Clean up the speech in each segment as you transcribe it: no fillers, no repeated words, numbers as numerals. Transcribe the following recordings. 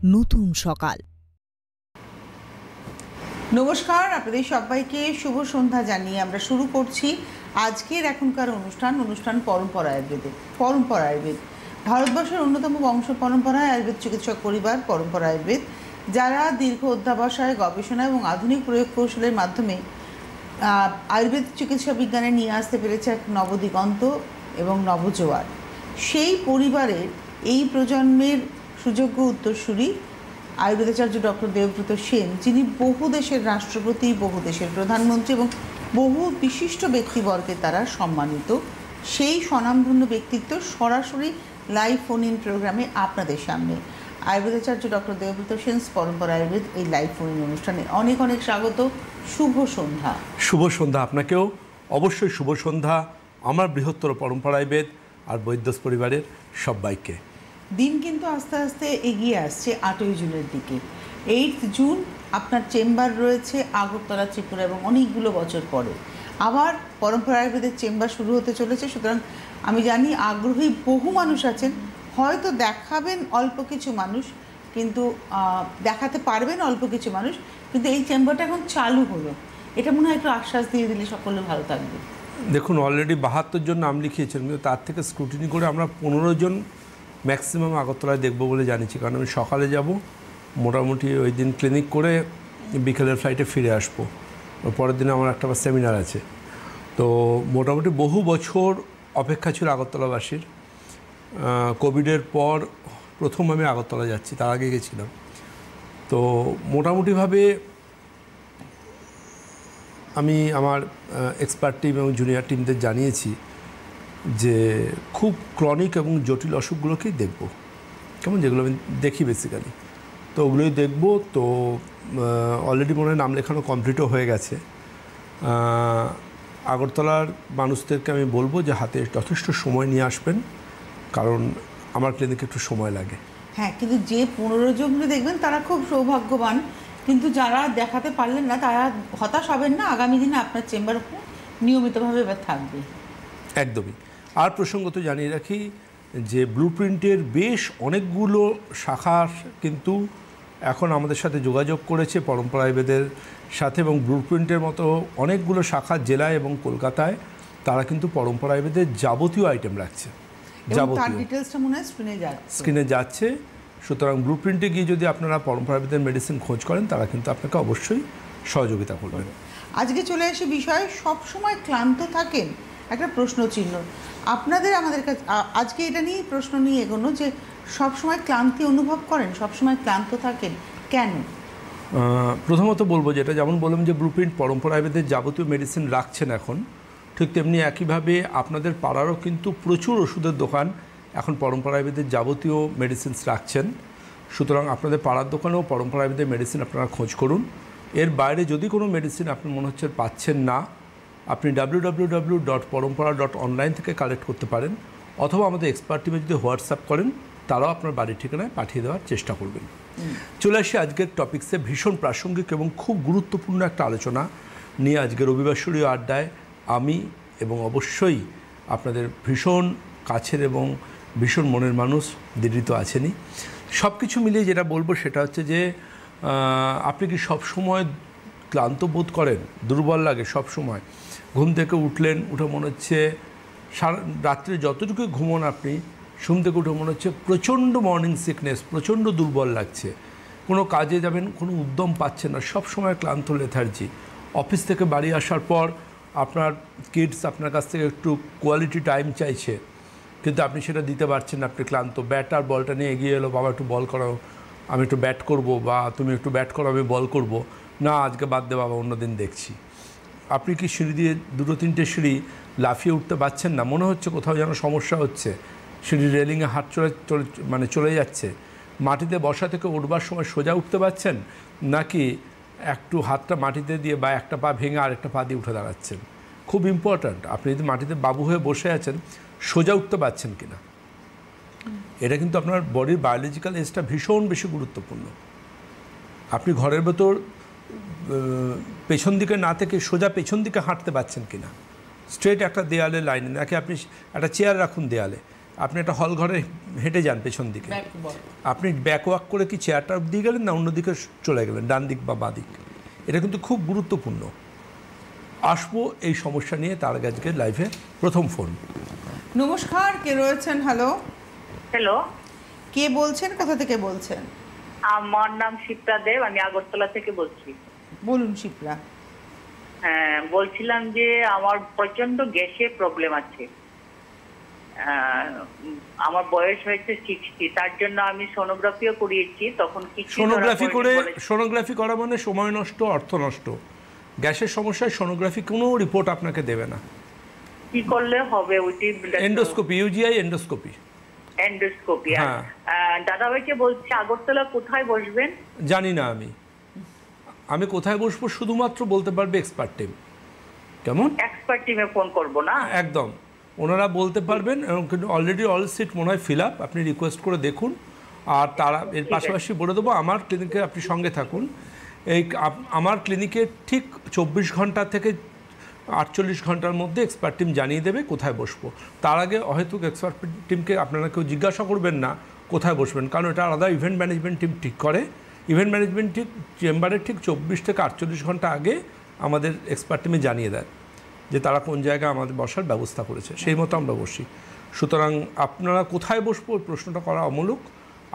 নতুন সকাল। নমস্কার, আপনাদের সবাইকে শুভ সন্ধ্যা জানিয়ে আমরা শুরু করছি আজকের এখনকার অনুষ্ঠান পরম্পরা আয়ুর্বেদ। ভারতবর্ষের অন্যতম বংশ পরম্পরায় আয়ুর্বেদ চিকিৎসক পরিবার পরম্পরা আয়ুর্বেদ, যারা দীর্ঘ অধ্যাবসায়, গবেষণা এবং আধুনিক প্রয়োগ কৌশলের মাধ্যমে আয়ুর্বেদ চিকিৎসা বিজ্ঞানে নিয়ে আসতে পেরেছে এক নবদিগন্ত এবং নবজোয়ার। সেই পরিবারের এই প্রজন্মের সুযোগ্য উত্তরসূরি আয়ুর্বেদাচার্য ডক্টর দেবব্রত সেন, যিনি বহু দেশের রাষ্ট্রপতি, বহু দেশের প্রধানমন্ত্রী এবং বহু বিশিষ্ট ব্যক্তিবর্গের দ্বারা সম্মানিত। সেই স্বনামধন্য ব্যক্তিত্ব সরাসরি লাইভ ফোন ইন প্রোগ্রামে আপনাদের সামনে। আয়ুর্বেদাচার্য ডক্টর দেবব্রত সেন পরম্পরা আয়ুর্বেদ এই লাইভ ফোন ইন অনুষ্ঠানে অনেক অনেক স্বাগত। শুভ সন্ধ্যা। শুভ সন্ধ্যা আপনাকেও, অবশ্যই শুভ সন্ধ্যা আমার বৃহত্তর পরম্পরা আয়ুর্বেদ আর বৈদ্যস পরিবারের সবাইকে। দিন কিন্তু আস্তে আস্তে এগিয়ে আসছে 8ই জুনের দিকে। 8 জুন আপনার চেম্বার রয়েছে আগরতলা, ত্রিপুরা এবং অনেকগুলো বছর পরে আবার পরম্পরা আয়ুর্বেদের চেম্বার শুরু হতে চলেছে। সুতরাং আমি জানি আগ্রহী বহু মানুষ আছেন, হয়তো দেখাবেন অল্প কিছু মানুষ, কিন্তু দেখাতে পারবেন অল্প কিছু মানুষ, কিন্তু এই চেম্বারটা এখন চালু হলো, এটা মনে হয় একটু আশ্বাস দিয়ে দিলে সকলে ভালো থাকবে। দেখুন, অলরেডি 72 জন নাম লিখিয়েছেন, কিন্তু তার থেকে স্ক্রুটিনি করে আমরা 15 জন ম্যাক্সিমাম আগরতলায় দেখব বলে জানিয়েছি। কারণ আমি সকালে যাব, মোটামুটি ওই দিন ক্লিনিক করে বিকেলের ফ্লাইটে ফিরে আসবো। পরের দিনে আমার একটা সেমিনার আছে। তো মোটামুটি বহু বছর অপেক্ষা ছিল আগরতলাবাসীর। কোভিডের পর প্রথম আমি আগরতলা যাচ্ছি, তার আগে গেছিলাম। তো মোটামুটিভাবে আমি আমার এক্সপার্ট টিম এবং জুনিয়র টিমদের জানিয়েছি যে খুব ক্রনিক এবং জটিল অসুখগুলোকেই দেখব, কেমন, যেগুলো আমি দেখি বেসিক্যালি, তো ওগুলোই দেখব। তো অলরেডি মনে হয় নাম লেখানো কমপ্লিটও হয়ে গেছে। আগরতলার মানুষদেরকে আমি বলবো যে হাতে যথেষ্ট সময় নিয়ে আসবেন, কারণ আমার ক্লিনিকে একটু সময় লাগে। হ্যাঁ, কিন্তু যে 15 জন দেখবেন তারা খুব সৌভাগ্যবান, কিন্তু যারা দেখাতে পারলেন না তারা হতাশ হবেন না। আগামী দিনে আপনার চেম্বার নিয়মিতভাবে এবার থাকবে। একদমই। আর প্রসঙ্গত জানিয়ে রাখি যে ব্লুপ্রিন্টের বেশ অনেকগুলো শাখা কিন্তু এখন আমাদের সাথে যোগাযোগ করেছে পরম্পরা আয়ুর্বেদের সাথে, এবং ব্লুপ্রিন্টের মতো অনেকগুলো শাখা জেলায় এবং কলকাতায় তারা কিন্তু পরম্পরা আয়ুর্বেদের যাবতীয় আইটেম রাখছে। স্ক্রিনে যাচ্ছে। সুতরাং ব্লুপ্রিন্টে গিয়ে যদি আপনারা পরম্পরা আয়ুর্বেদের মেডিসিন খোঁজ করেন, তারা কিন্তু আপনাকে অবশ্যই সহযোগিতা করবেন। আজকে চলে আসে বিষয়, সবসময় ক্লান্ত থাকেন, একটা প্রশ্ন চিহ্ন আপনাদের আমাদের কাছে। আজকে এটা নিয়ে প্রশ্ন নিয়ে এগোনো যে সবসময় ক্লান্তি অনুভব করেন, সবসময় ক্লান্ত থাকেন কেন? প্রথমত বলবো, যেটা যেমন বললাম যে ব্লুপ্রিন্ট পরম্পরা আয়ুর্বেদের যাবতীয় মেডিসিন রাখছেন এখন, ঠিক তেমনি একইভাবে আপনাদের পাড়ারও কিন্তু প্রচুর ওষুধের দোকান এখন পরম্পরা আয়ুর্বেদের যাবতীয় মেডিসিনস রাখছেন। সুতরাং আপনাদের পাড়ার দোকানেও পরম্পরা আয়ুর্বেদের মেডিসিন আপনারা খোঁজ করুন। এর বাইরে যদি কোনো মেডিসিন আপনি মনে হচ্ছে পাচ্ছেন না, আপনি www.parampara.online থেকে কালেক্ট করতে পারেন, অথবা আমাদের এক্সপার্ট টিমে যদি হোয়াটসঅ্যাপ করেন, তারাও আপনার বাড়ির ঠিকানায় পাঠিয়ে দেওয়ার চেষ্টা করবেন। চলে আসি আজকের টপিক্সে। ভীষণ প্রাসঙ্গিক এবং খুব গুরুত্বপূর্ণ একটা আলোচনা নিয়ে আজকে রবিবাসরীয় আড্ডায় আমি এবং অবশ্যই আপনাদের ভীষণ কাছের এবং ভীষণ মনের মানুষ দিদি তো আছেনই। সব কিছু মিলিয়ে যেটা বলবো সেটা হচ্ছে যে আপনি কি সবসময় ক্লান্ত বোধ করেন, দুর্বল লাগে সব সময়? ঘুম থেকে উঠলেন, উঠে মনে হচ্ছে সারা রাত্রে যতটুকু ঘুমোন আপনি, ঘুম থেকে উঠে মনে হচ্ছে প্রচণ্ড মর্নিং সিকনেস, প্রচণ্ড দুর্বল লাগছে, কোনো কাজে যাবেন কোনো উদ্যম পাচ্ছেন না, সব সময় ক্লান্ত, লেথার্জি। অফিস থেকে বাড়ি আসার পর আপনার কিডস আপনার কাছ থেকে একটু কোয়ালিটি টাইম চাইছে, কিন্তু আপনি সেটা দিতে পারছেন না, আপনি ক্লান্ত। ব্যাট আর বলটা নিয়ে এগিয়ে এলো, বাবা একটু বল করাও, আমি একটু ব্যাট করব, বা তুমি একটু ব্যাট করো আমি বল করব, না আজকে বাদ দে বাবা, অন্য দিন দেখছি। আপনি কি সিঁড়ি দিয়ে 2-3টে সিঁড়ি লাফিয়ে উঠতে পারছেন না? মনে হচ্ছে কোথাও যেন সমস্যা হচ্ছে, সিঁড়ির রেলিংয়ে হাত চলে যাচ্ছে। মাটিতে বসা থেকে উঠবার সময় সোজা উঠতে পারছেন, নাকি একটু হাতটা মাটিতে দিয়ে বা একটা পা ভেঙে আরেকটা পা দিয়ে উঠে দাঁড়াচ্ছেন? খুব ইম্পর্ট্যান্ট, আপনি যদি মাটিতে বাবু হয়ে বসে আছেন, সোজা উঠতে পারছেন কিনা, এটা কিন্তু আপনার বডির বায়োলজিক্যাল এজটা ভীষণ বেশি গুরুত্বপূর্ণ। আপনি ঘরের ভেতর পেছন দিকে না থেকে সোজা পেছন দিকে হাঁটতে পারছেন কিনা, স্ট্রেট একটা দেয়ালে লাইনে, নাকি আপনি একটা চেয়ার রাখুন দেয়ালে, আপনি একটা হল ঘরে হেঁটে যান পেছন দিকে, আপনি ব্যাকওয়াক করে কি চেয়ারটা দিয়ে গেলেন না অন্যদিকে চলে গেলেন, ডান দিক বা বাঁ দিক, এটা কিন্তু খুব গুরুত্বপূর্ণ। আসবো এই সমস্যা নিয়ে, তার আগে আজকে লাইভে প্রথম ফোন। নমস্কার, কে রয়েছেন? হ্যালো, হ্যালো, কে বলছেন, কোথা থেকে বলছেন? আমার নাম শিপ্রা দেব, আমি আগরতলা থেকে বলছি। বলুন শিপ্রা। হ্যাঁ, বলছিলাম যে আমার প্রচন্ড গ্যাসের প্রবলেম আছে। আমার বয়স হয়েছে 60, তার জন্য আমি সোনোগ্রাফিও করিয়েছি, তখন কিছু সোনোগ্রাফি করা মানে সময় নষ্ট, অর্থ নষ্ট। গ্যাসের সমস্যায় সোনোগ্রাফি কোনো রিপোর্ট আপনাকে দেবে না। কি করলে হবে? ওইটি এন্ডোস্কোপি, ইউজিআই এন্ডোস্কোপি। হ্যাঁ, দাদাভাইকে বলছি আগরতলা কোথায় বসবেন? জানি না আমি কোথায় বসবো, শুধুমাত্র বলতে পারবে এক্সপার্ট টিম। কেমন? এক্সপার্ট টিমে ফোন করব না? একদম, ওনারা বলতে পারবেন। এবং অলরেডি অল সিট মনে হয় ফিল আপ, আপনি রিকোয়েস্ট করে দেখুন। আর তারা এর পাশাপাশি বলে দেবো, আমার ক্লিনিকে আপনি সঙ্গে থাকুন। আমার ক্লিনিকে ঠিক 24 ঘন্টা থেকে 48 ঘন্টার মধ্যে এক্সপার্ট টিম জানিয়ে দেবে কোথায় বসবো। তার আগে হয়তো এক্সপার্ট টিমকে আপনারা কেউ জিজ্ঞাসা করবেন না কোথায় বসবেন, কারণ এটা আলাদা ইভেন্ট ম্যানেজমেন্ট টিম ঠিক করে। ইভেন্ট ম্যানেজমেন্ট ঠিক চেম্বারের ঠিক 24 থেকে 48 ঘন্টা আগে আমাদের এক্সপার্ট টিমে জানিয়ে দেয় যে তারা কোন জায়গায় আমাদের বসার ব্যবস্থা করেছে, সেই মতো আমরা বসি। সুতরাং আপনারা কোথায় বসবো প্রশ্নটা করা অমূলক।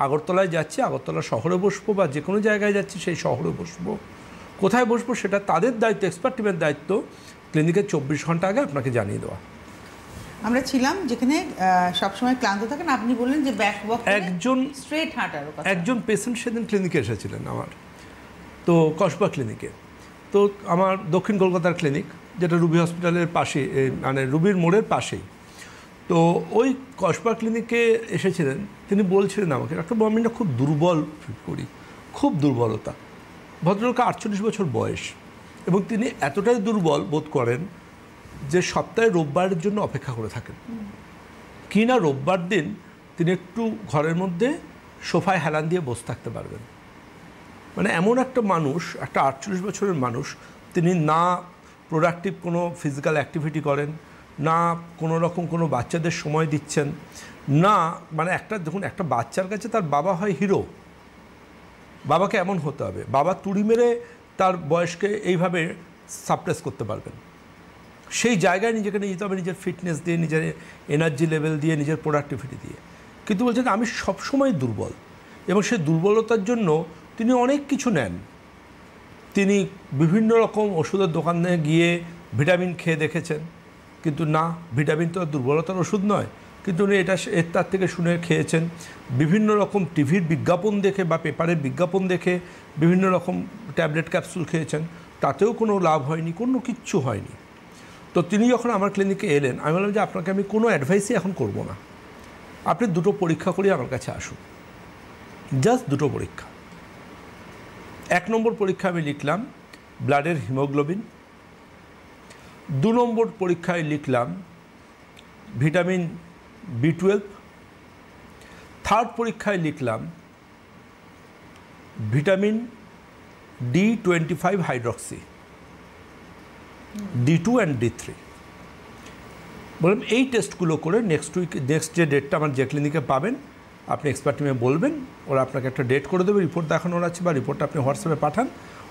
আগরতলায় যাচ্ছি, আগরতলা শহরে বসবো, বা যে কোনো জায়গায় যাচ্ছি সেই শহরে বসবো। কোথায় বসবো সেটা তাদের দায়িত্ব, এক্সপার্ট টিমের দায়িত্ব ক্লিনিকের 24 ঘন্টা আগে আপনাকে জানিয়ে দেওয়া। আমরা ছিলাম যেখানে সবসময় ক্লান্ত থাকেন, আপনি বললেন যে ব্যাকওয়াক একজন স্ট্রেট হাঁটার কথা। একজন পেশেন্ট সেদিন ক্লিনিকে এসেছিলেন আমার, তো কসবা ক্লিনিকে। তো আমার দক্ষিণ কলকাতার ক্লিনিক, যেটা রুবি হসপিটালের পাশে, মানে রুবির মোড়ের পাশেই। তো ওই কসবা ক্লিনিকে এসেছিলেন, তিনি বলছিলেন আমাকে, ডক্টর আমি খুব দুর্বল ফিল করি, খুব দুর্বলতা। ভদ্রলোকের 48 বছর বয়স, এবং তিনি এতটাই দুর্বল বোধ করেন যে সপ্তাহে রোববারের জন্য অপেক্ষা করে থাকেন। কি না রোববার দিন তিনি একটু ঘরের মধ্যে সোফায় হেলান দিয়ে বসে থাকতে পারবেন। মানে এমন একটা মানুষ, একটা 48 বছরের মানুষ, তিনি না প্রোডাক্টিভ কোনো ফিজিক্যাল অ্যাক্টিভিটি করেন, না কোনো রকম কোনো বাচ্চাদের সময় দিচ্ছেন না। মানে দেখুন, একটা বাচ্চার কাছে তার বাবা হয় হিরো, বাবাকে এমন হতে হবে, বাবা তুড়ি মেরে তার বয়সকে এইভাবে সাপ্রেস করতে পারবেন। সেই জায়গায় নিজেকে নিয়ে যেতে হবে, নিজের ফিটনেস দিয়ে, নিজের এনার্জি লেভেল দিয়ে, নিজের প্রোডাক্টিভিটি দিয়ে। কিন্তু বলছেন আমি সবসময় দুর্বল, এবং সেই দুর্বলতার জন্য তিনি অনেক কিছু নেন। তিনি বিভিন্ন রকম ওষুধের দোকানে গিয়ে ভিটামিন খেয়ে দেখেছেন, কিন্তু না, ভিটামিন তো দুর্বলতার ওষুধ নয়। কিন্তু উনি তার থেকে শুনে খেয়েছেন। বিভিন্ন রকম টিভির বিজ্ঞাপন দেখে বা পেপারের বিজ্ঞাপন দেখে বিভিন্ন রকম ট্যাবলেট ক্যাপসুল খেয়েছেন, তাতেও কোনো লাভ হয়নি, কোনো কিচ্ছু হয়নি। তো তিনি যখন আমার ক্লিনিকে এলেন, আমি বললাম যে আপনাকে আমি কোনো অ্যাডভাইসই এখন করব না, আপনি দুটো পরীক্ষা করে আমার কাছে আসুন, জাস্ট দুটো পরীক্ষা। 1 নম্বর পরীক্ষা আমি লিখলাম ব্লাডের হিমোগ্লোবিন, 2 নম্বর পরীক্ষায় লিখলাম ভিটামিন B12, 3rd পরীক্ষায় লিখলাম vitamin D25 hydroxy, D2 and D3। বললাম এই টেস্টগুলো করে নেক্সট যে ডেটটা আমার যে ক্লিনিকে পাবেন, আপনি এক্সপার্ট টিমে বলবেন, ওরা আপনাকে একটা ডেট করে দেবে, রিপোর্ট দেখানোর আছে, বা রিপোর্টটা আপনি হোয়াটসঅ্যাপে পাঠান,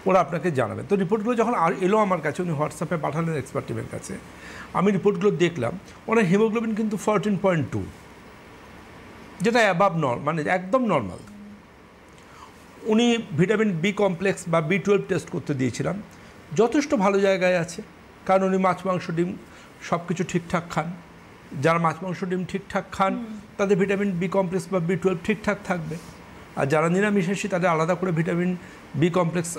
ওরা আপনাকে জানাবেন। তো রিপোর্টগুলো যখন এলো আমার কাছে, উনি হোয়াটসঅ্যাপে পাঠালেন এক্সপার্ট টিমের কাছে, আমি রিপোর্টগুলো দেখলাম। ওনার হিমোগ্লোবিন কিন্তু 14.2, যেটা অ্যাবাভ মানে একদম নর্মাল। উনি ভিটামিন B কমপ্লেক্স বা B12 টেস্ট করতে দিয়েছিলাম, যথেষ্ট ভালো জায়গায় আছে, কারণ উনি মাছ মাংস ডিম সব কিছু ঠিকঠাক খান। যারা মাছ মাংস ডিম ঠিকঠাক খান তাদের ভিটামিন B কমপ্লেক্স বা B12 ঠিকঠাক থাকবে। আর যারা নিরামিষাশী তাদের আলাদা করে ভিটামিন B কমপ্লেক্স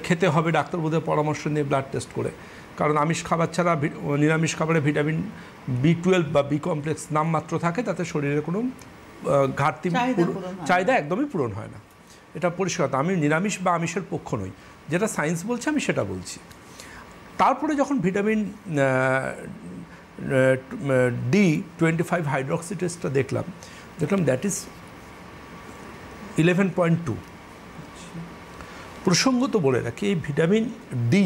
খেতে হবে ডাক্তারবাবুদের পরামর্শ নিয়ে ব্লাড টেস্ট করে, কারণ আমিষ খাবার ছাড়া নিরামিষ খাবারে ভিটামিন B12 বা B কমপ্লেক্স নামমাত্র থাকে, তাতে শরীরে কোনো ঘাটতি চাহিদা একদমই পূরণ হয় না। এটা পরিষ্কার। আমি নিরামিষ বা আমিষের পক্ষ নই, যেটা সায়েন্স বলছে আমি সেটা বলছি। তারপরে যখন ভিটামিন D25 হাইড্রক্সি টেস্টটা দেখলাম দ্যাট ইজ 11.2। প্রসঙ্গত বলে রাখি, এই ভিটামিন ডি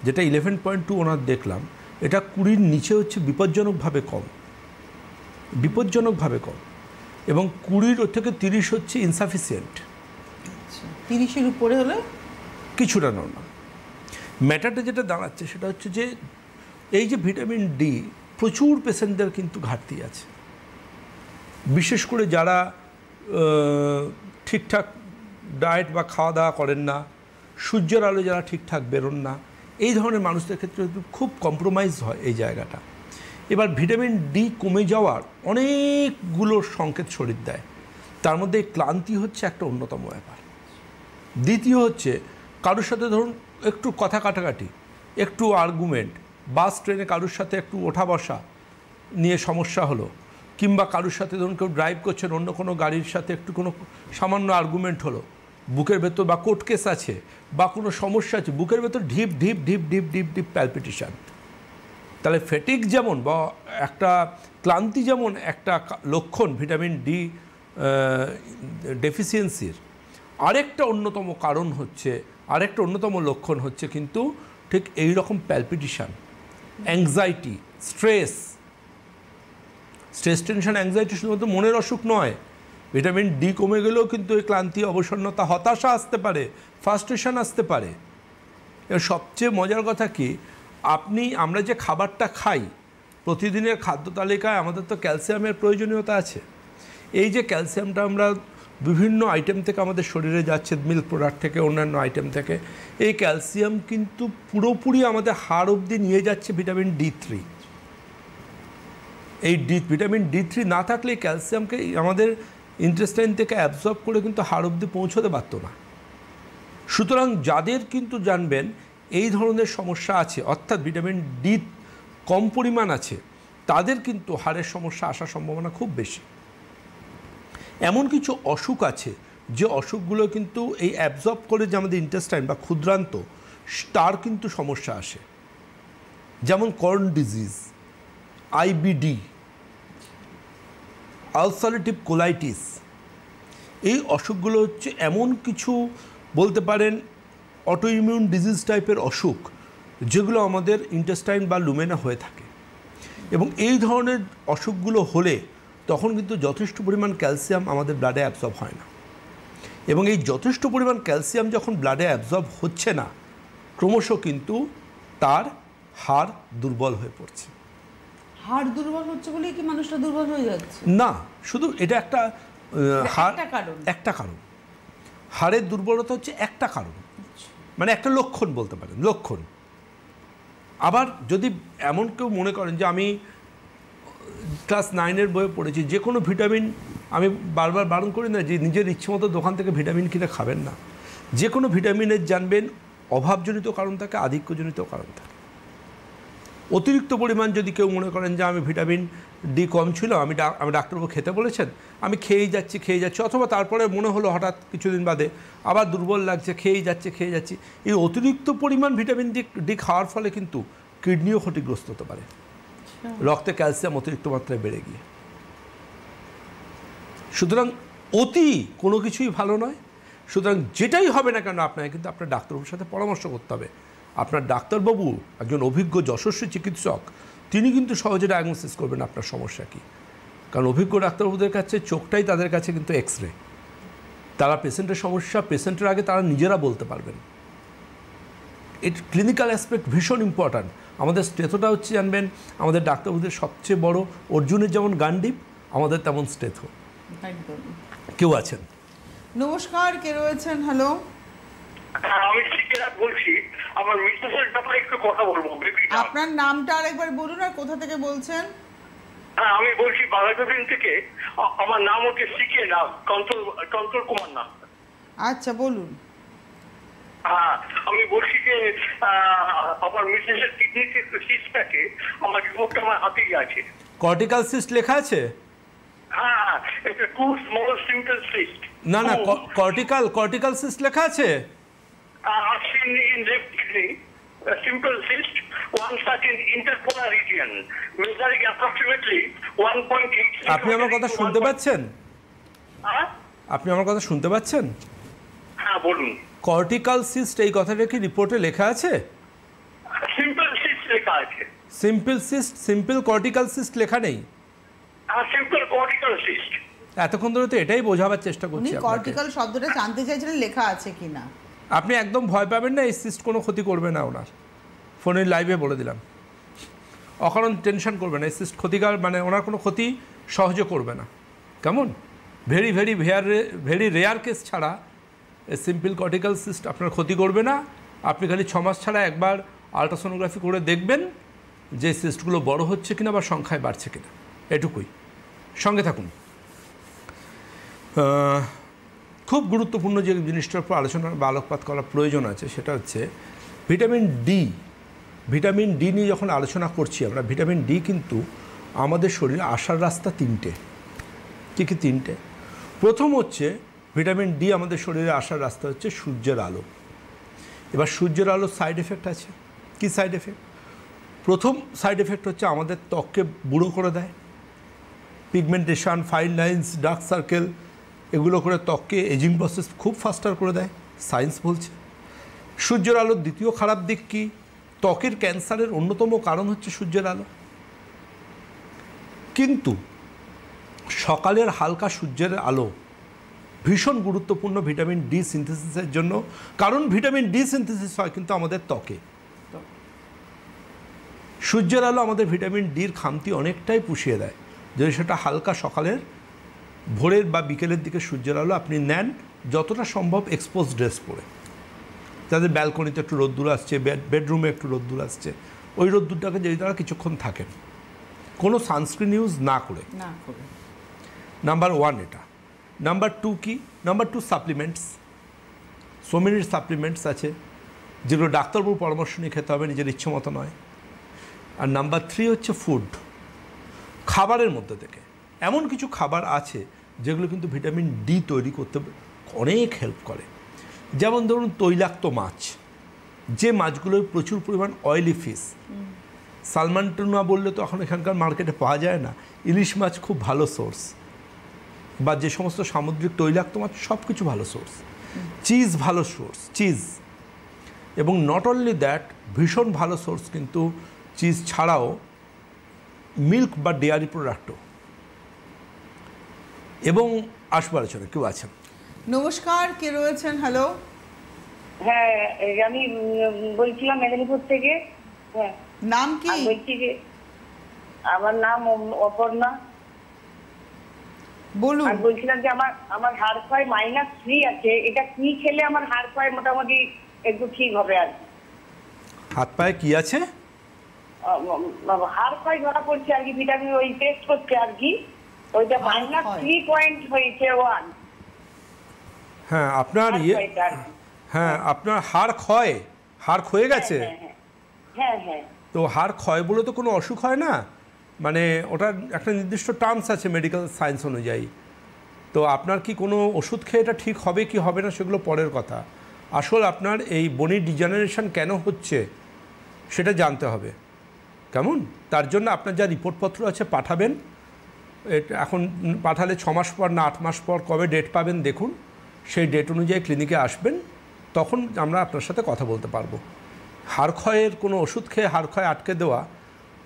যেটা 11.2 ওনার দেখলাম, এটা 20-র নিচে হচ্ছে বিপজ্জনকভাবে কম। বিপজ্জনকভাবে কম, এবং 20 থেকে 30 হচ্ছে ইনসাফিসিয়েন্ট। 30-এর উপরে হলে কিছুটা নর্মাল। ম্যাটারটা যেটা দাঁড়াচ্ছে সেটা হচ্ছে যে এই যে ভিটামিন ডি প্রচুর পেশেন্টদের কিন্তু ঘাটতি আছে, বিশেষ করে যারা ঠিকঠাক ডায়েট বা খাওয়া দাওয়া করেন না, সূর্যের আলো যারা ঠিকঠাক বেরোন না, এই ধরনের মানুষদের ক্ষেত্রে খুব কম্প্রোমাইজ হয় এই জায়গাটা। এবার ভিটামিন ডি কমে যাওয়ার অনেকগুলো সংকেত শরীর দেয়, তার মধ্যে ক্লান্তি হচ্ছে একটা অন্যতম ব্যাপার। দ্বিতীয় হচ্ছে কারোর সাথে ধরুন একটু কথা কাটাকাটি, একটু আর্গুমেন্ট, বাস ট্রেনে কারোর সাথে একটু ওঠা বসা নিয়ে সমস্যা হলো, কিংবা কারোর সাথে ধরুন কেউ ড্রাইভ করছেন, অন্য কোনো গাড়ির সাথে একটু কোনো সামান্য আর্গুমেন্ট হলো, বুকের ভেতর বা কোর্ট কেস আছে বা কোনো সমস্যা আছে, বুকের ভেতর ঢিপ ঢিপ ঢিপ ঢিপ ঢিপ ঢিপ প্যালপিটেশান। তাহলে ফ্যাটিক যেমন বা একটা ক্লান্তি যেমন একটা লক্ষণ ভিটামিন ডি ডেফিসিয়েন্সির, আরেকটা অন্যতম কারণ হচ্ছে, আরেকটা অন্যতম লক্ষণ হচ্ছে কিন্তু ঠিক এই রকম প্যালপিটেশান, অ্যাংজাইটি, স্ট্রেস টেনশন, অ্যাংজাইটি শুধুমাত্র মনের অসুখ নয়। ভিটামিন ডি কমে গেলেও কিন্তু এই ক্লান্তি, অবসন্নতা, হতাশা আসতে পারে, ফ্রাস্ট্রেশন আসতে পারে। এর সবচেয়ে মজার কথা কি, আমরা যে খাবারটা খাই, প্রতিদিনের খাদ্য তালিকায় আমাদের তো ক্যালসিয়ামের প্রয়োজনীয়তা আছে। এই যে ক্যালসিয়ামটা আমরা বিভিন্ন আইটেম থেকে আমাদের শরীরে যাচ্ছে, মিল্ক প্রোডাক্ট থেকে, অন্যান্য আইটেম থেকে, এই ক্যালসিয়াম কিন্তু পুরোপুরি আমাদের হাড় অবধি নিয়ে যাচ্ছে ভিটামিন ডি3। এই ভিটামিন ডি3 না থাকলে ক্যালসিয়ামকে আমাদের ইন্টেস্টাইন থেকে অ্যাবজর্ব করে কিন্তু হাড় অবধি পৌঁছতে পারত না। সুতরাং যাদের কিন্তু জানবেন এই ধরনের সমস্যা আছে, অর্থাৎ ভিটামিন ডি কম পরিমাণ আছে, তাদের কিন্তু হাড়ের সমস্যা আসার সম্ভাবনা খুব বেশি। এমন কিছু অসুখ আছে যে অসুখগুলো কিন্তু এই অ্যাবজর্ব করে যে আমাদের ইন্টেস্টাইন বা ক্ষুদ্রান্ত, তার কিন্তু সমস্যা আসে, যেমন corn disease, IBD, ulcerative colitis. এই অসুখগুলো হচ্ছে এমন কিছু বলতে পারেন অটো ইমিউন ডিজিজ টাইপের অসুখ, যেগুলো আমাদের ইন্টেস্টাইন বা লুমেনা হয়ে থাকে। এবং এই ধরনের অসুখগুলো হলে তখন কিন্তু যথেষ্ট পরিমাণ ক্যালসিয়াম আমাদের ব্লাডে অ্যাবজর্ব হয় না, এবং এই যথেষ্ট পরিমাণ ক্যালসিয়াম যখন ব্লাডে অ্যাবজর্ব হচ্ছে না, ক্রমশ কিন্তু তার হাড় দুর্বল হয়ে পড়ছে। হাড় দুর্বল হচ্ছে বলেই কি মানুষটা দুর্বল হয়ে যাচ্ছে? না, শুধু এটা একটা কারণ। হাড়ের দুর্বলতা হচ্ছে একটা কারণ, মানে একটা লক্ষণ বলতে পারেন, লক্ষণ। আবার যদি এমন কেউ মনে করেন যে আমি ক্লাস 9-এর বইয়ে পড়েছি, যে কোনো ভিটামিন, আমি বারবার বারণ করি না যে নিজের ইচ্ছে মতো দোকান থেকে ভিটামিন কিনে খাবেন না। যে কোনো ভিটামিনের জানবেন অভাবজনিত কারণ থাকে, আধিক্যজনিত কারণ থাকে। অতিরিক্ত পরিমাণ যদি কেউ মনে করেন যে আমি ভিটামিন ডি কম ছিল, আমি ডাক্তারবাবু খেতে বলেছেন, আমি খেয়েই যাচ্ছি, অথবা তারপরে মনে হলো হঠাৎ কিছুদিন বাদে আবার দুর্বল লাগছে, খেয়েই যাচ্ছি, এই অতিরিক্ত পরিমাণ ভিটামিন ডি খাওয়ার ফলে কিন্তু কিডনিও ক্ষতিগ্রস্ত হতে পারে, রক্তে ক্যালসিয়াম অতিরিক্ত মাত্রায় বেড়ে গিয়ে। সুতরাং অতি কোনো কিছুই ভালো নয়। সুতরাং যেটাই হবে না কেন আপনাকে কিন্তু আপনার ডাক্তারবাবুর সাথে পরামর্শ করতে হবে। আপনার ডাক্তারবাবু একজন অভিজ্ঞ যশস্বী চিকিৎসক, তিনি কিন্তু সহজে ডায়াগনোসিস করবেন আপনার সমস্যা কী। কারণ অভিজ্ঞ ডাক্তারবাবুদের কাছে চোখটাই তাদের কাছে কিন্তু এক্সরে, তারা পেশেন্টের সমস্যা পেশেন্টের আগে তারা নিজেরা বলতে পারবেন। এর ক্লিনিক্যাল অ্যাসপেক্ট ভীষণ ইম্পর্ট্যান্ট। আমাদের স্টেথোটা হচ্ছে জানবেন আমাদের ডাক্তারবাবুদের সবচেয়ে বড়, অর্জুনের যেমন গান্ডিপ, আমাদের তেমন স্টেথো। কেউ আছেন? নমস্কার, কে রয়েছেন? হ্যালো, আমি সিকেরাত বলছি। আমার মিসেসের ব্যাপারে একটু কথা বলবো। আপনার নামটা আরেকবার বলুন আর কোথা থেকে বলছেন? হ্যাঁ, আমি বলছি বাঘাযতীন থেকে। আমার নাম হচ্ছে সিকে নাম, কন্ট্রোল কুমার নাম। আচ্ছা, বলুন। হ্যাঁ, আমি বলছি যে আমার মিসেসের কিডনিতে একটু সিস্ট আছে, আমার রিপোর্টটা আমার হাতেই আছে। কর্টিক্যাল সিস্ট লেখা আছে? হ্যাঁ, এটা টু স্মল সিম্পল সিস্ট। না, কর্টিক্যাল সিস্ট লেখা আছে? I've seen in left kidney a simple cyst, one such in interpolar region, measuring approximately 1.8. আপনি আমার কথা শুনতে পাচ্ছেন? আপনি আমার কথা শুনতে পাচ্ছেন? হ্যাঁ, বলুন। কর্টিক্যাল সিস্ট এই কথাটা কি রিপোর্টে লেখা আছে? সিম্পল সিস্ট লেখা আছে। সিম্পল কর্টিক্যাল সিস্ট লেখা নেই। A simple cortical cyst. এতক্ষণ ধরে তো এটাই বোঝাবার চেষ্টা উনি করছি আপনাকে। কর্টিক্যাল শব্দটা জানতে চাইছিলেন লেখা আছে কিনা। আপনি একদম ভয় পাবেন না, এই সিস্ট কোনো ক্ষতি করবে না ওনার, ফোনের লাইভে বলে দিলাম। অকারণ টেনশন করবে না, এই সিস্ট ক্ষতিকার মানে ওনার কোনো ক্ষতি সহজে করবে না। কেমন? ভেরি রেয়ার কেস ছাড়া এই সিম্পল কর্টিক্যাল সিস্ট আপনার ক্ষতি করবে না। আপনি খালি 6 মাস ছাড়া একবার আল্ট্রাসোনোগ্রাফি করে দেখবেন যে সিস্টগুলো বড় হচ্ছে কিনা বা সংখ্যায় বাড়ছে কিনা, এটুকুই। সঙ্গে থাকুন। খুব গুরুত্বপূর্ণ যে জিনিসটার উপর আলোচনা বা আলোকপাত করার প্রয়োজন আছে সেটা হচ্ছে ভিটামিন ডি। ভিটামিন ডি নিয়ে যখন আলোচনা করছি আমরা, ভিটামিন ডি কিন্তু আমাদের শরীরে আসার রাস্তা 3টে। কী কী 3টে? প্রথম হচ্ছে ভিটামিন ডি আমাদের শরীরে আসার রাস্তা হচ্ছে সূর্যের আলো। এবার সূর্যের আলোর সাইড এফেক্ট আছে। কী সাইড এফেক্ট? প্রথম সাইড এফেক্ট হচ্ছে আমাদের ত্বককে বুড়ো করে দেয়। Pigmentation, fine lines, dark circle এগুলো করে ত্বককে এজিং প্রসেস খুব ফাস্টার করে দেয়, সায়েন্স বলছে। সূর্যের আলোর দ্বিতীয় খারাপ দিক কি? ত্বকের ক্যান্সারের অন্যতম কারণ হচ্ছে সূর্যের আলো। কিন্তু সকালের হালকা সূর্যের আলো ভীষণ গুরুত্বপূর্ণ ভিটামিন ডি সিনথেসিসের জন্য, কারণ ভিটামিন ডি সিনথেসিস হয় কিন্তু আমাদের ত্বকে। সূর্যের আলো আমাদের ভিটামিন ডির খামতি অনেকটাই পুষিয়ে দেয় যদি সেটা হালকা সকালের, ভোরের বা বিকেলের দিকে সূর্যের আলো আপনি নেন, যতটা সম্ভব এক্সপোজ ড্রেস পরে। যাদের ব্যালকনিতে একটু রোদ্দুর আসছে, বেডরুমে একটু রোদ্দুর আসছে, ওই রোদ্দুরটাকে যদি তারা কিছুক্ষণ থাকেন, কোনো সানস্ক্রিন ইউজ না করে। নাম্বার 1 এটা। নাম্বার 2 কি? Number 2 supplements. So many supplements আছে যেগুলো ডাক্তারবাবুর পরামর্শ নিয়ে খেতে হবে, নিজের ইচ্ছে মতো নয়। আর নাম্বার 3 হচ্ছে ফুড। খাবারের মধ্যে থেকে এমন কিছু খাবার আছে যেগুলো কিন্তু ভিটামিন ডি তৈরি করতে অনেক হেল্প করে। যেমন ধরুন তৈলাক্ত মাছ, যে মাছগুলোর প্রচুর পরিমাণ অয়েলি ফিশ। সালমান টুনা বললে তো এখন এখানকার মার্কেটে পাওয়া যায় না। ইলিশ মাছ খুব ভালো সোর্স, বা যে সমস্ত সামুদ্রিক তৈলাক্ত মাছ সব কিছু ভালো সোর্স। চিজ ভালো সোর্স, চিজ। এবং নট অনলি দ্যাট, ভীষণ ভালো সোর্স কিন্তু চিজ ছাড়াও মিল্ক বা ডেয়ারি প্রোডাক্টও। এবং আসবো আলোচনা। কেউ আছেন? নমস্কার, কে রয়েছেন? হ্যালো। হ্যাঁ, আমি বলছিলাম মেদিনীপুর থেকে। হ্যাঁ, নাম কি? বলছি যে আমার নাম অপর্ণা। বলুন। আর বলছিলাম যে আমার হাড় ক্ষয় -3 আছে, এটা কি খেলে আমার হাড় ক্ষয় মোটামুটি একটু ঠিক হবে? আর হাত পায়ে কি আছে? হাড় ক্ষয় ধরা পড়ছে আর কি, ভিটামিন ওই টেস্ট করছে আর কি, ওইটা -3 পয়েন্ট হয়েছে 1। হ্যাঁ, আপনার হ্যাঁ, আপনার হাড় ক্ষয়ে গেছে। হ্যাঁ হ্যাঁ। তো হাড় ক্ষয় বলে তো কোনো অসুখ হয় না, মানে ওটার একটা নির্দিষ্ট টার্মস আছে মেডিকেল সায়েন্স অনুযায়ী। তো আপনার কি কোনো ওষুধ খেয়ে এটা ঠিক হবে কি হবে না সেগুলো পরের কথা। আসল আপনার এই বনির ডিজেনারেশন কেন হচ্ছে সেটা জানতে হবে। কেমন? তার জন্য আপনার যা রিপোর্টপত্র আছে পাঠাবেন। এখন পাঠালে 6 মাস পর না 8 মাস পর কবে ডেট পাবেন দেখুন, সেই ডেট অনুযায়ী ক্লিনিকে আসবেন, তখন আমরা আপনার সাথে কথা বলতে পারবো। হাড় ক্ষয়ের কোনো ওষুধ খেয়ে হাড় ক্ষয় আটকে দেওয়া,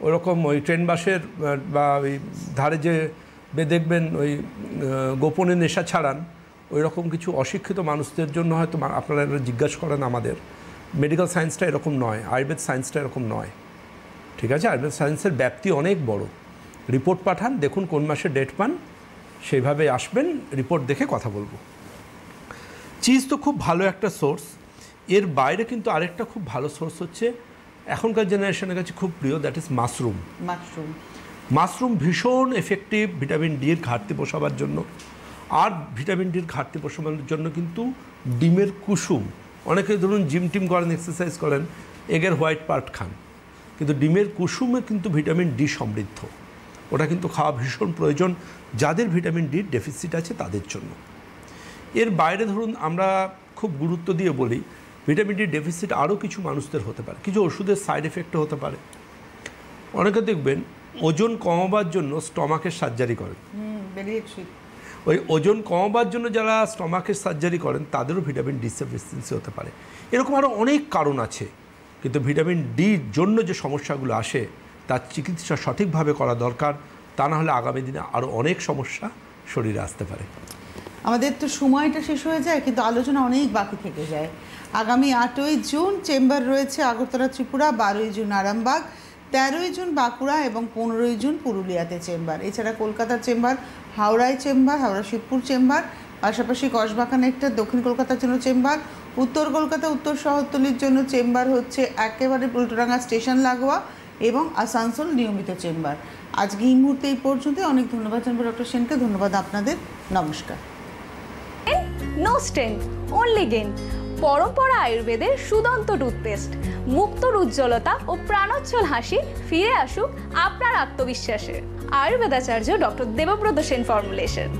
ওরকম ওই ট্রেন বাসের বা ওই ধারে যে দেখবেন ওই গোপনে নেশা ছাড়ান, ওই রকম কিছু অশিক্ষিত মানুষদের জন্য হয়তো আপনারা জিজ্ঞাসা করেন। আমাদের মেডিকেল সায়েন্সটা এরকম নয়, আয়ুর্বেদ সায়েন্সটা এরকম নয়, ঠিক আছে? আয়ুর্বেদ সায়েন্সের ব্যাপ্তি অনেক বড়। রিপোর্ট পাঠান, দেখুন কোন মাসে ডেট পান, সেইভাবে আসবেন, রিপোর্ট দেখে কথা বলবো। চিজ তো খুব ভালো একটা সোর্স। এর বাইরে কিন্তু আরেকটা খুব ভালো সোর্স হচ্ছে এখনকার জেনারেশনের কাছে খুব প্রিয়, দ্যাট ইজ মাশরুম। মাশরুম ভীষণ এফেক্টিভ ভিটামিন ডির ঘাটতি পোষাবার জন্য। আর ভিটামিন ডির ঘাটতি পোষাবার জন্য কিন্তু ডিমের কুসুম, অনেকে ধরুন জিম টিম করেন, এক্সারসাইজ করেন, এগের হোয়াইট পার্ট খান, কিন্তু ডিমের কুসুমে কিন্তু ভিটামিন ডি সমৃদ্ধ। ওটা কিন্তু খাওয়া ভীষণ প্রয়োজন যাদের ভিটামিন ডির ডেফিসিট আছে তাদের জন্য। এর বাইরে ধরুন আমরা খুব গুরুত্ব দিয়ে বলি, ভিটামিন ডি ডেফিসিট আরও কিছু মানুষদের হতে পারে, কিছু ওষুধের সাইড এফেক্টও হতে পারে। অনেকে দেখবেন ওজন কমাবার জন্য স্টমাকের সার্জারি করেন। ওই ওজন কমাবার জন্য যারা স্টমাকের সার্জারি করেন তাদেরও ভিটামিন ডি ডেফিসিয়েন্সি হতে পারে। এরকম আরও অনেক কারণ আছে, কিন্তু ভিটামিন ডির জন্য যে সমস্যাগুলো আসে তার চিকিৎসা সঠিকভাবে করা দরকার। তা না হলে আগামী দিনে আরও অনেক সমস্যা শরীরে আসতে পারে। আমাদের তো সময়টা শেষ হয়ে যায়, কিন্তু আলোচনা অনেক বাকি থেকে যায়। আগামী 8ই জুন চেম্বার রয়েছে আগরতলা ত্রিপুরা, 12ই জুন আরামবাগ, 13ই জুন বাঁকুড়া এবং 15ই জুন পুরুলিয়াতে চেম্বার। এছাড়া কলকাতার চেম্বার, হাওড়ায় চেম্বার, হাওড়া শিবপুর চেম্বার, পাশাপাশি কসবা কানেক্টর দক্ষিণ কলকাতার জন্য চেম্বার, উত্তর কলকাতা উত্তর শহরতলির জন্য চেম্বার হচ্ছে একেবারে উল্টোডাঙ্গা স্টেশন লাগোয়া, এবং আসানসোল নিয়মিত চেম্বার। আজকে এই মুহূর্তে এই পর্যন্ত। অনেক ধন্যবাদ জানাবো ডক্টর সেনকে। ধন্যবাদ আপনাদের। নমস্কার। নো স্টেন, অনলি গেইন। পরম্পরা আয়ুর্বেদের সুদন্ত টুথপেস্ট। মুক্তোর উজ্জ্বলতা ও প্রাণোচ্ছল হাসি ফিরে আসুক আপনার আত্মবিশ্বাসে। আয়ুর্বেদাচার্য doctor Debabrata Sen formulation.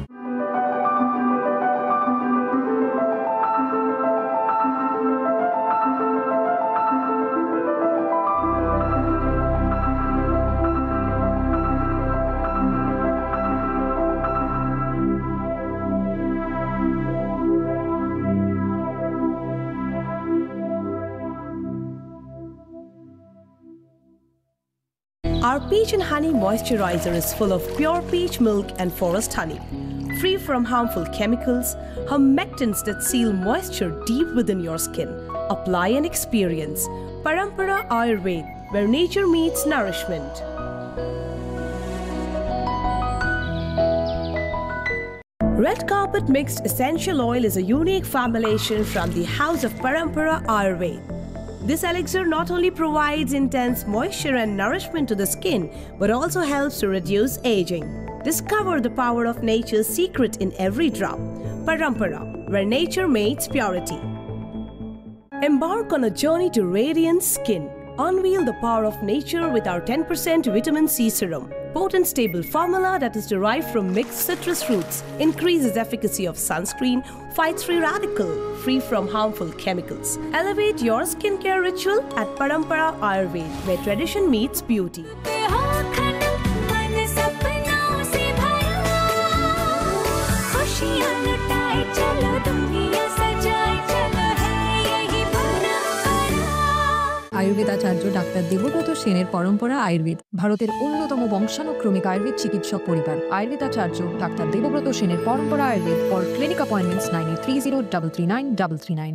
Our peach and honey moisturizer is full of pure peach milk and forest honey, free from harmful chemicals, humectants that seal moisture deep within your skin. Apply and experience Parampara Ayurveda, where nature meets nourishment. Red Carpet Mixed Essential Oil is a unique formulation from the House of Parampara Ayurveda. This elixir not only provides intense moisture and nourishment to the skin, but also helps to reduce aging. Discover the power of nature's secret in every drop. Parampara, where nature meets purity. Embark on a journey to radiant skin. Unveil the power of nature with our 10% vitamin C serum. Potent stable formula that is derived from mixed citrus fruits, increases efficacy of sunscreen, fights free radical, free from harmful chemicals. Elevate your skincare ritual at Parampara Ayurveda, where tradition meets beauty. আয়ুর্বেদাচার্য ডাক্তার দেবব্রত সেনের পরম্পরা আয়ুর্বেদ, ভারতের অন্যতম বংশানুক্রমিক আয়ুর্বেদ চিকিৎসক পরিবার। আয়ুর্বেদাচার্য ডাক্তার দেবব্রত সেনের Parampara Ayurveda. For clinic appointments 9830 339 339।